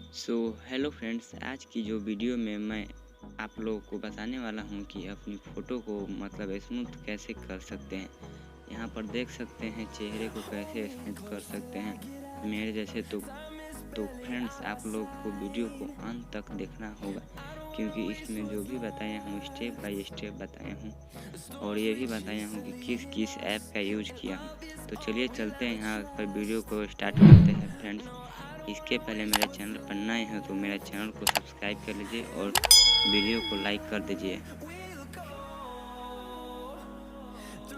Hello friends, आज की जो वीडियो में मैं आप लोगों को बताने वाला हूं कि अपनी फ़ोटो को मतलब स्मूथ कैसे कर सकते हैं। यहां पर देख सकते हैं चेहरे को कैसे स्मूथ कर सकते हैं मेरे जैसे। तो फ्रेंड्स, आप लोग को वीडियो को अंत तक देखना होगा, क्योंकि इसमें जो भी बताया हूँ स्टेप बाय स्टेप बताया हूँ और ये भी बताया हूँ कि किस किस ऐप का यूज किया हूँ। तो चलिए चलते हैं यहाँ पर वीडियो को स्टार्ट करते हैं फ्रेंड्स। इसके पहले मेरे चैनल पर नए हैं तो मेरे चैनल को सब्सक्राइब कर लीजिए और वीडियो को लाइक कर दीजिए।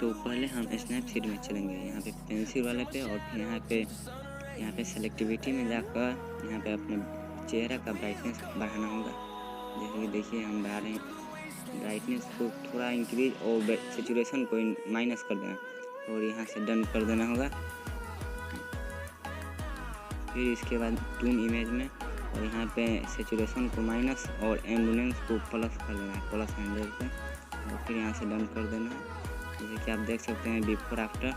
तो पहले हम स्नैपसीड में चलेंगे, यहाँ पे पेंसिल वाले पे, और फिर यहाँ पे सेलेक्टिविटी में जाकर यहाँ पे अपने चेहरा का ब्राइटनेस बढ़ाना होगा। जैसे कि देखिए हम बढ़ा रहे हैं, ब्राइटनेस को थोड़ा इंक्रीज और सेचुरेशन को माइनस कर देना और यहाँ से डन कर देना होगा। फिर इसके बाद टून इमेज में और यहाँ पे सेचुरेशन को माइनस और एम्बुलेंस को प्लस कर देना है, +100 पे, और फिर यहाँ से डन कर देना है। जैसे कि आप देख सकते हैं बिफोर आफ्टर।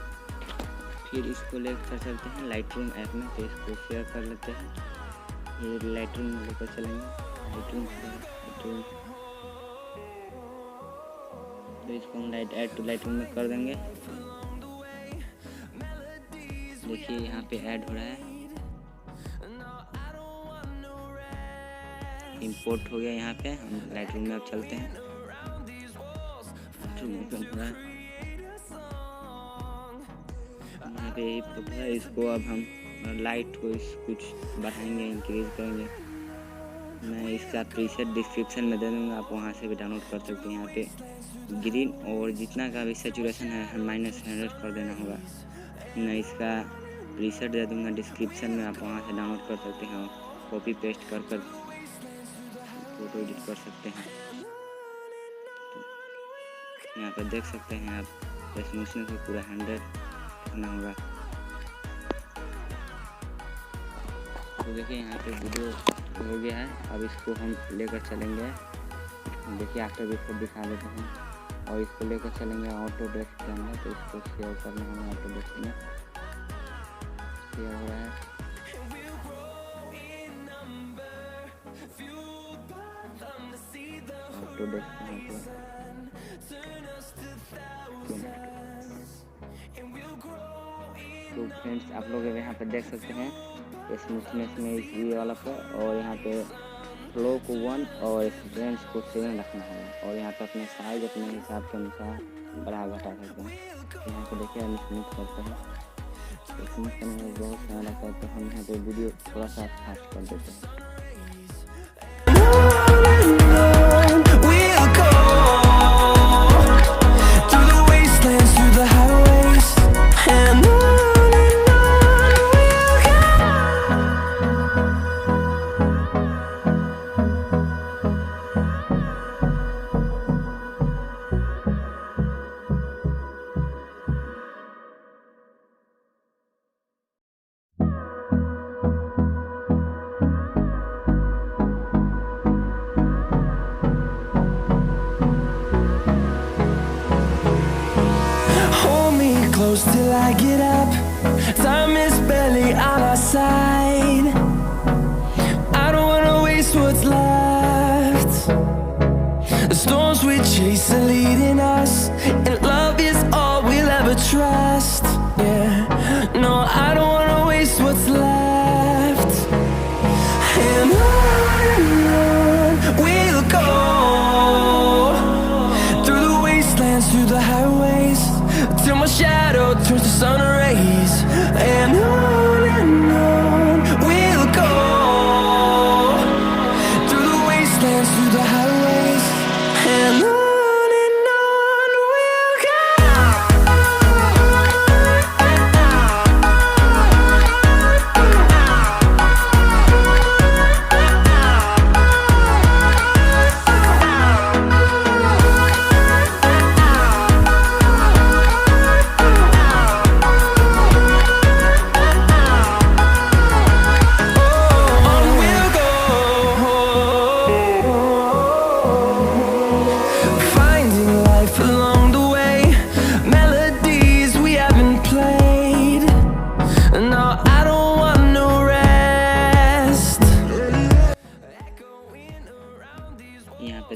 फिर इसको लेकर चलते हैं लाइटरूम ऐप में, तो इसको शेयर कर लेते हैं। फिर लाइटरूम में लेकर चलेंगे, लाइटरूम तो इसको हम ऐड टू लाइटरूम में कर देंगे। देखिए यहाँ पे ऐड हो रहा है, इंपोर्ट हो गया। यहाँ पे हम लाइटरूम में अब चलते हैं, यहाँ पे यही फोटो है। इसको अब हम लाइट को कुछ बढ़ाएंगे, इंक्रीज करेंगे। मैं इसका प्रीसेट डिस्क्रिप्शन में दे दूँगा, आप वहाँ से भी डाउनलोड कर सकते हैं। यहाँ पे ग्रीन और जितना का भी सेचुरेशन है -100 कर देना होगा। मैं इसका प्रीसेट दे दूँगा डिस्क्रिप्शन में, आप वहाँ से डाउनलोड कर सकते हैं और कॉपी पेस्ट कर फोटो एडिट कर सकते हैं। यहाँ पर देख सकते हैं आप, स्मूथनेस को पूरा 100 करना होगा। तो देखिए यहाँ पे वीडियो हो गया है। अब इसको हम लेकर चलेंगे, देखिए आफ्टर बिफोर दिखा देते हैं, और इसको लेकर चलेंगे ऑटोडेस्क के अंदर। तो इसको सेव करना होगा, ऑटोडेस्क में सेव हो रहा है। तो फ्रेंड्स, आप लोग यहाँ पे देख सकते हैं स्मूथनेस में ये वाला पे, और यहाँ पे फ्लो को 1 और रेंज को 7 रखना है, और यहाँ पे अपने साइज अपने हिसाब के अनुसार बढ़ा घटा सकते हैं। यहाँ पे देखिए हम स्मूथ करते हैं, तो स्मूथ करने में बहुत समय लगता है, तो हम यहाँ पे वीडियो थोड़ा सा फास्ट कर देते हैं। Till I get up, time is barely on our side. I don't wanna waste what's left. The storms we chase are leading us, and love is all we'll ever trust. Yeah, no, I don't wanna waste what's left. And on we'll go, through the wastelands, through the highways, till my shadow turns to sun rays. And on we'll go, through the wastelands, through the highways. And on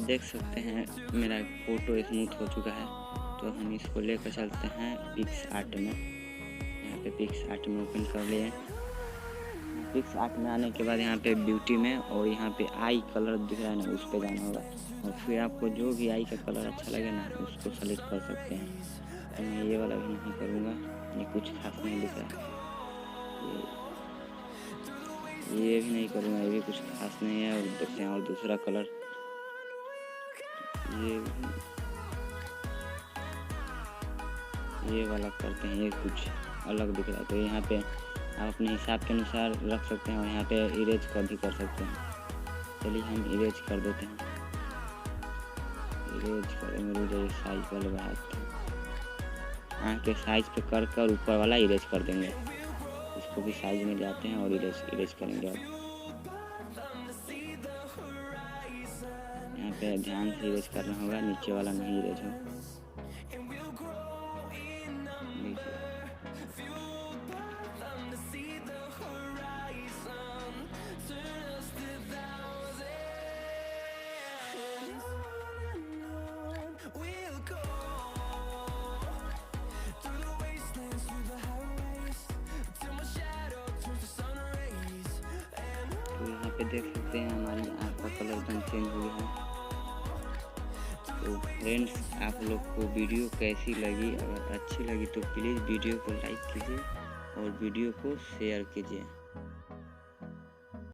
देख सकते हैं मेरा photo smooth हो चुका है। तो हम इसको लेकर चलते हैं पिक्सआर्ट में। यहाँ पे पिक्सआर्ट में ओपन कर लिए। पिक्सआर्ट में आने के बाद यहाँ पे ब्यूटी में और यहाँ पे आई कलर दिख रहा है ना, उस पर जाना होगा और फिर आपको जो भी आई का कलर अच्छा लगे ना उसको सेलेक्ट कर सकते हैं। तो मैं ये वाला भी नहीं करूँगा, ये कुछ खास नहीं दिख रहा। ये भी नहीं करूँगा, ये भी कुछ खास नहीं है। और देखते हैं और दूसरा कलर, ये वाला करते हैं, ये कुछ अलग दिख रहा है। तो यहाँ पे आप अपने हिसाब के अनुसार रख सकते हैं और यहाँ पे इरेज भी कर सकते हैं। चलिए हम इरेज कर देते हैं। इरेज करेंगे, रुक जाइए, साइज वाले बढ़ाते हैं। आँख के साइज पे कर ऊपर वाला इरेज कर देंगे। इसको भी साइज में जाते हैं और इरेज करेंगे। अब यहाँ पे ध्यान से इरेज करना होगा, नीचे वाला नहीं इरेज हो। तो यहाँ पे देख सकते हैं हमारी आँख का कलर एकदम चेंज हो गया है। तो फ्रेंड्स, आप लोग को वीडियो कैसी लगी? अगर अच्छी लगी तो प्लीज़ वीडियो को लाइक कीजिए और वीडियो को शेयर कीजिए।